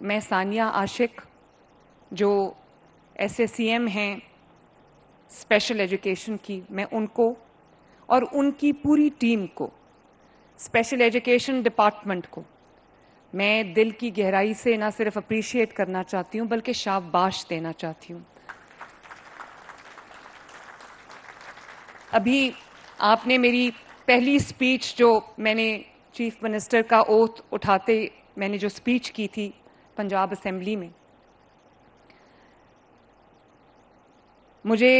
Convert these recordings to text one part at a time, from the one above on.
میں ثانیہ عاشق جو SSCM ہیں اسپیشل ایجوکیشن کی، میں ان کو اور ان کی پوری ٹیم کو، اسپیشل ایجوکیشن ڈپارٹمنٹ کو میں دل کی گہرائی سے نہ صرف اپریشیٹ کرنا چاہتی ہوں بلکہ شاباش دینا چاہتی ہوں۔ ابھی آپ نے میری پہلی اسپیچ جو میں نے چیف منسٹر کا اوتھ اٹھاتے میں نے جو اسپیچ کی تھی پنجاب اسمبلی میں، مجھے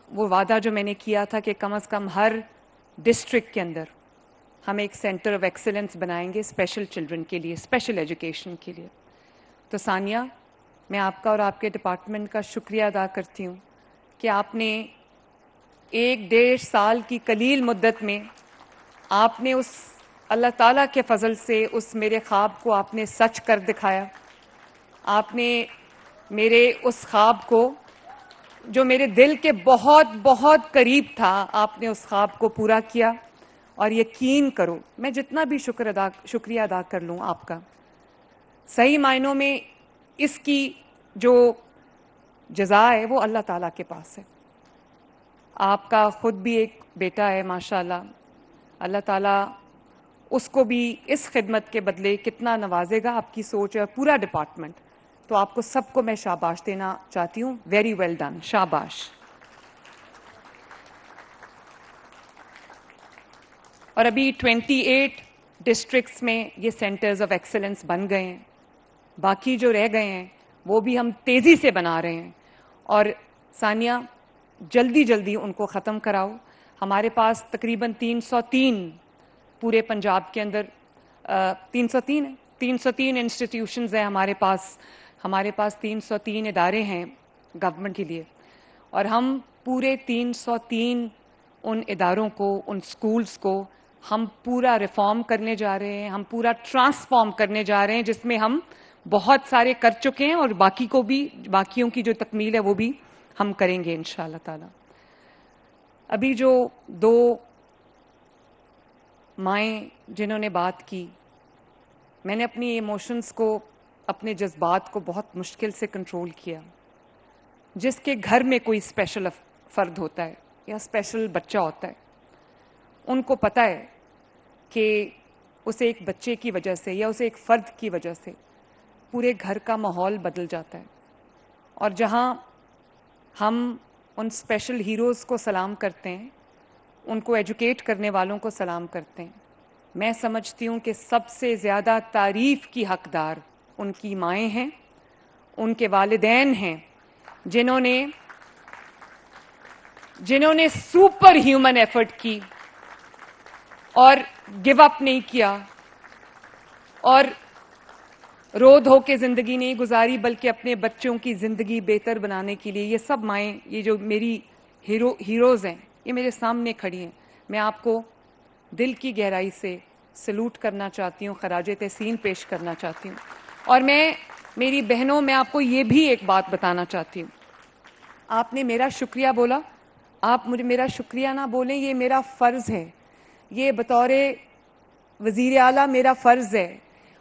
وہ وعدہ جو میں نے کیا تھا کہ کم از کم ہر ڈسٹرکٹ کے اندر ہم ایک سینٹر آف ایکسلنس بنائیں گے اسپیشل چلڈرن کے لیے، اسپیشل ایجوکیشن کے لیے۔ تو ثانیہ، میں آپ کا اور آپ کے ڈپارٹمنٹ کا شکریہ ادا کرتی ہوں کہ آپ نے 1.5 سال کی قلیل مدت میں آپ نے اس اللہ تعالیٰ کے فضل سے اس میرے خواب کو آپ نے سچ کر دکھایا۔ آپ نے میرے اس خواب کو جو میرے دل کے بہت بہت قریب تھا، آپ نے اس خواب کو پورا کیا۔ اور یقین کرو، میں جتنا بھی شکریہ ادا کر لوں آپ کا، صحیح معنوں میں اس کی جو جزا ہے وہ اللہ تعالیٰ کے پاس ہے۔ آپ کا خود بھی ایک بیٹا ہے ماشاءاللہ، اللہ تعالیٰ اس کو بھی اس خدمت کے بدلے کتنا نوازے گا، آپ کی سوچ ہے، پورا ڈپارٹمنٹ۔ تو آپ کو سب کو میں شاباش دینا چاہتی ہوں، ویری ویل ڈن، شاباش۔ اور ابھی 28 ڈسٹرکٹس میں یہ سینٹرز آف ایکسلنس بن گئے ہیں، باقی جو رہ گئے ہیں وہ بھی ہم تیزی سے بنا رہے ہیں۔ اور ثانیہ، جلدی جلدی ان کو ختم کراؤ۔ ہمارے پاس تقریباً 303 پورے پنجاب کے اندر 303 انسٹیٹیوشنز ہیں ہمارے پاس 303 ادارے ہیں گورنمنٹ کے لیے، اور ہم پورے 303 ان اداروں کو، ان سکولز کو ہم پورا ریفارم کرنے جا رہے ہیں، ہم پورا ٹرانسفارم کرنے جا رہے ہیں، جس میں ہم بہت سارے کر چکے ہیں اور باقیوں کی جو تکمیل ہے وہ بھی ہم کریں گے انشاءاللہ تعالی۔ ابھی جو 2 مائیں جنہوں نے بات کی، میں نے اپنی ایموشنز کو، اپنے جذبات کو بہت مشکل سے کنٹرول کیا۔ جس کے گھر میں کوئی اسپیشل فرد ہوتا ہے یا اسپیشل بچہ ہوتا ہے، ان کو پتہ ہے کہ اسے ایک بچے کی وجہ سے یا اسے ایک فرد کی وجہ سے پورے گھر کا ماحول بدل جاتا ہے۔ اور جہاں ہم ان اسپیشل ہیروز کو سلام کرتے ہیں، ان کو ایجوکیٹ کرنے والوں کو سلام کرتے ہیں، میں سمجھتی ہوں کہ سب سے زیادہ تعریف کی حقدار ان کی مائیں ہیں، ان کے والدین ہیں، جنہوں نے سپر ہیومن ایفرٹ کی اور گیو اپ نہیں کیا اور رو دھو کے زندگی نہیں گزاری، بلکہ اپنے بچوں کی زندگی بہتر بنانے کے لیے۔ یہ سب مائیں، یہ جو میری ہیروز ہیں، یہ میرے سامنے کھڑی ہیں۔ میں آپ کو دل کی گہرائی سے سلوٹ کرنا چاہتی ہوں، خراج تحسین پیش کرنا چاہتی ہوں۔ اور میری بہنوں، میں آپ کو یہ بھی ایک بات بتانا چاہتی ہوں۔ آپ نے میرا شکریہ بولا، آپ مجھے میرا شکریہ نہ بولیں، یہ میرا فرض ہے، یہ بطور وزیر اعلیٰ میرا فرض ہے،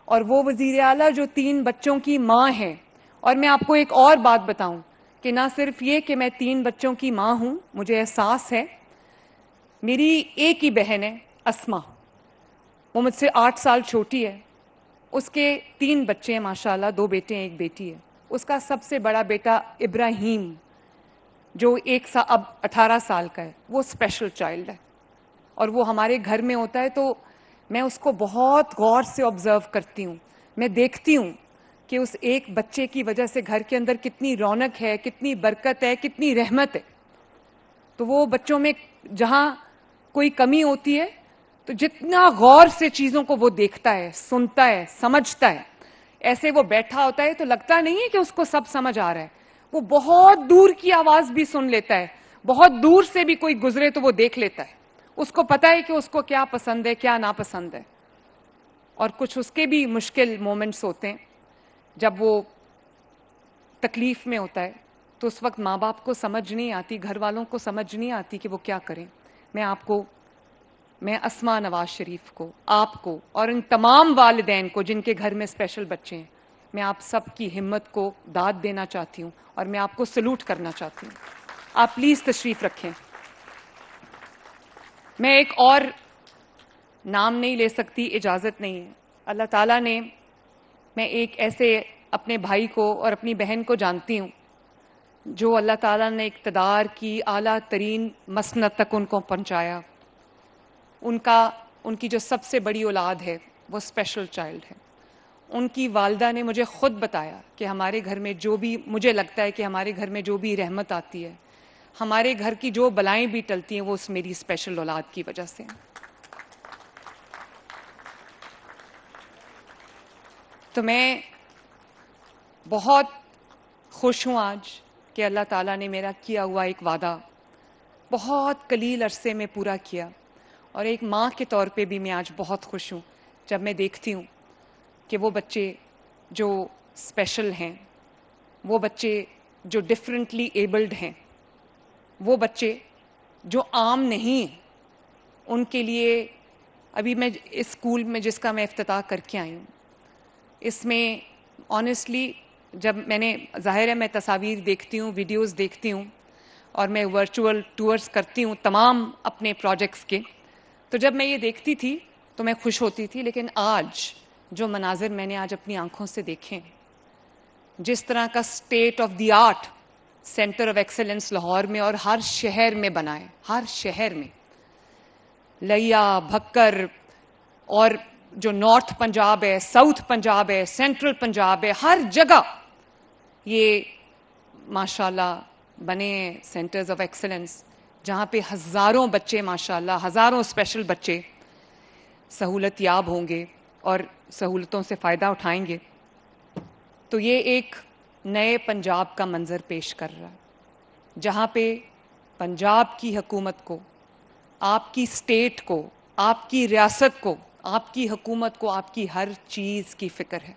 اور وہ وزیر اعلیٰ جو 3 بچوں کی ماں ہے۔ اور میں آپ کو ایک اور بات بتاؤں کہ نہ صرف یہ کہ میں 3 بچوں کی ماں ہوں، مجھے احساس ہے، میری ایک ہی بہن ہے اسما، وہ مجھ سے 8 سال چھوٹی ہے، اس کے 3 بچے ہیں ماشاءاللہ، 2 بیٹے ہیں 1 بیٹی ہے۔ اس کا سب سے بڑا بیٹا ابراہیم جو اب 18 سال کا ہے، وہ اسپیشل چائلڈ ہے، اور وہ ہمارے گھر میں ہوتا ہے، تو میں اس کو بہت غور سے آبزرو کرتی ہوں۔ میں دیکھتی ہوں کہ اس ایک بچے کی وجہ سے گھر کے اندر کتنی رونق ہے، کتنی برکت ہے، کتنی رحمت ہے۔ تو وہ بچوں میں جہاں کوئی کمی ہوتی ہے تو جتنا غور سے چیزوں کو وہ دیکھتا ہے، سنتا ہے، سمجھتا ہے، ایسے وہ بیٹھا ہوتا ہے تو لگتا نہیں ہے کہ اس کو سب سمجھ آ رہا ہے، وہ بہت دور کی آواز بھی سن لیتا ہے، بہت دور سے بھی کوئی گزرے تو وہ دیکھ لیتا ہے، اس کو پتہ ہے کہ اس کو کیا پسند ہے، کیا ناپسند ہے۔ اور کچھ اس کے بھی مشکل مومنٹس ہوتے ہیں، جب وہ تکلیف میں ہوتا ہے تو اس وقت ماں باپ کو سمجھ نہیں آتی، گھر والوں کو سمجھ نہیں آتی کہ وہ کیا کریں۔ میں اسماء نواز شریف کو، آپ کو اور ان تمام والدین کو جن کے گھر میں اسپیشل بچے ہیں، میں آپ سب کی ہمت کو داد دینا چاہتی ہوں اور میں آپ کو سلوٹ کرنا چاہتی ہوں. آپ پلیز تشریف رکھیں. میں ایک اور نام نہیں لے سکتی, اجازت نہیں ہے. اللہ تعالیٰ نے, میں ایک ایسے اپنے بھائی کو اور اپنی بہن کو جانتی ہوں جو اللہ تعالیٰ نے اقتدار کی اعلیٰ ترین مسند تک ان کو پہنچایا. ان کی جو سب سے بڑی اولاد ہے وہ اسپیشل چائلڈ ہے. ان کی والدہ نے مجھے خود بتایا کہ ہمارے گھر میں جو بھی, مجھے لگتا ہے کہ ہمارے گھر میں جو بھی رحمت آتی ہے, ہمارے گھر کی جو بلائیں بھی ٹلتی ہیں, وہ اس میری اسپیشل اولاد کی وجہ سے. تو میں بہت خوش ہوں آج کہ اللہ تعالیٰ نے میرا کیا ہوا ایک وعدہ بہت قلیل عرصے میں پورا کیا. اور ایک ماں کے طور پہ بھی میں آج بہت خوش ہوں جب میں دیکھتی ہوں کہ وہ بچے جو اسپیشل ہیں, وہ بچے جو ڈفرینٹلی ایبلڈ ہیں, وہ بچے جو عام نہیں ہیں, ان کے لیے ابھی میں اس اسکول میں جس کا میں افتتاح کر کے آئی ہوں, اس میں آنیسٹلی جب میں نے, ظاہر ہے میں تصاویر دیکھتی ہوں, ویڈیوز دیکھتی ہوں, اور میں ورچوئل ٹورز کرتی ہوں تمام اپنے پروجیکٹس کے, تو جب میں یہ دیکھتی تھی تو میں خوش ہوتی تھی. لیکن آج جو مناظر میں نے آج اپنی آنکھوں سے دیکھے, جس طرح کا state of the art centre of excellence Lahore میں اور ہر شہر میں بنائے, ہر شہر میں, لیا, بھکر, اور جو نارتھ پنجاب ہے, ساؤتھ پنجاب ہے, سینٹرل پنجاب ہے, ہر جگہ یہ ماشاءاللہ بنے سینٹرز آف ایکسلنس, جہاں پہ ہزاروں بچے, ماشاءاللہ ہزاروں اسپیشل بچے سہولت یاب ہوں گے اور سہولتوں سے فائدہ اٹھائیں گے. تو یہ ایک نئے پنجاب کا منظر پیش کر رہا ہے, جہاں پہ پنجاب کی حکومت کو, آپ کی اسٹیٹ کو, آپ کی ریاست کو, آپ کی حکومت کو آپ کی ہر چیز کی فکر ہے.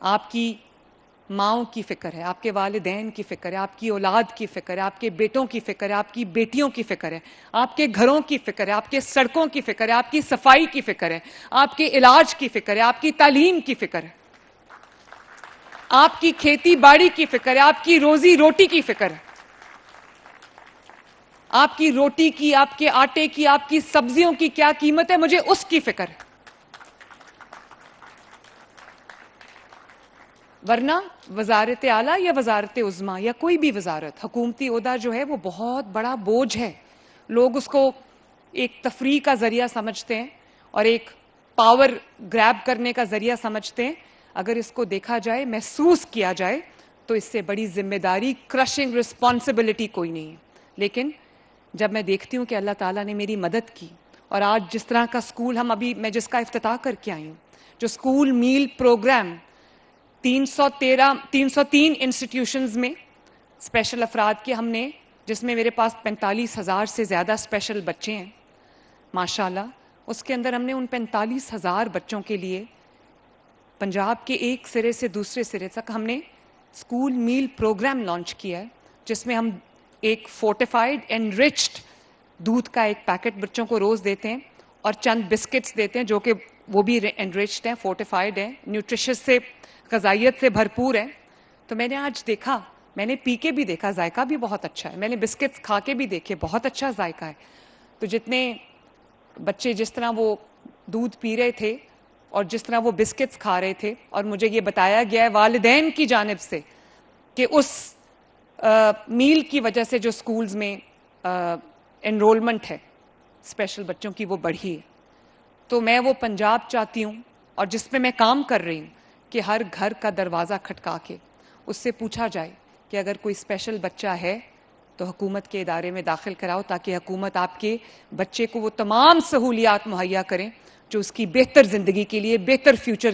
آپ کی ماؤں کی فکر ہے, آپ کے والدین کی فکر ہے, آپ کی اولاد کی فکر ہے, آپ کے بیٹوں کی فکر ہے, آپ کی بیٹیوں کی فکر ہے, آپ کے گھروں کی فکر ہے, آپ کے سڑکوں کی فکر ہے, آپ کی صفائی کی فکر ہے, آپ کے علاج کی فکر ہے, آپ کی تعلیم کی فکر ہے, آپ کی کھیتی باڑی کی فکر ہے, آپ کی روزی روٹی کی فکر ہے, آپ کی روٹی کی, آپ کے آٹے کی, آپ کی سبزیوں کی کیا قیمت ہے, مجھے اس کی فکر ہے. ورنہ وزارت اعلیٰ یا وزارت عظمیٰ یا کوئی بھی وزارت, حکومتی عہدہ جو ہے وہ بہت بڑا بوجھ ہے. لوگ اس کو ایک تفریح کا ذریعہ سمجھتے ہیں اور ایک پاور گریب کرنے کا ذریعہ سمجھتے ہیں. اگر اس کو دیکھا جائے, محسوس کیا جائے, تو اس سے بڑی ذمہ داری, کرشنگ رسپانسبلٹی کوئی نہیں ہے. لیکن جب میں دیکھتی ہوں کہ اللہ تعالیٰ نے میری مدد کی, اور آج جس طرح کا اسکول میں جس کا افتتاح کر کے آئی ہوں, جو اسکول میل پروگرام 303 انسٹیٹیوشنز میں اسپیشل افراد کے ہم نے, جس میں میرے پاس 45,000 سے زیادہ اسپیشل بچے ہیں ماشاءاللہ, اس کے اندر ہم نے ان 45,000 بچوں کے لیے پنجاب کے ایک سرے سے دوسرے سرے تک ہم نے اسکول میل پروگرام لانچ کیا ہے, جس میں ہم ایک فورٹیفائڈ انریچڈ دودھ کا ایک پیکٹ بچوں کو روز دیتے ہیں, اور چند بسکٹس دیتے ہیں جو کہ وہ بھی انریچڈ ہیں, فورٹیفائڈ ہیں, نیوٹریشس سے, غذائیت سے بھرپور ہے. تو میں نے آج دیکھا, میں نے پی کے بھی دیکھا, ذائقہ بھی بہت اچھا ہے, میں نے بسکٹس کھا کے بھی دیکھے, بہت اچھا ذائقہ ہے. تو جتنے بچے جس طرح وہ دودھ پی رہے تھے اور جس طرح وہ بسکٹس کھا رہے تھے, اور مجھے یہ بتایا گیا ہے والدین کی جانب سے کہ اس میل کی وجہ سے جو سکولز میں انرولمنٹ ہے اسپیشل بچوں کی وہ بڑھی ہے. تو میں وہ پنجاب چاہتی ہوں, اور جس پہ میں کام کر رہی ہوں, کہ ہر گھر کا دروازہ کھٹکا کے اس سے پوچھا جائے کہ اگر کوئی اسپیشل بچہ ہے تو حکومت کے ادارے میں داخل کراؤ, تاکہ حکومت آپ کے بچے کو وہ تمام سہولیات مہیا کریں جو اس کی بہتر زندگی کے لیے, بہتر فیوچر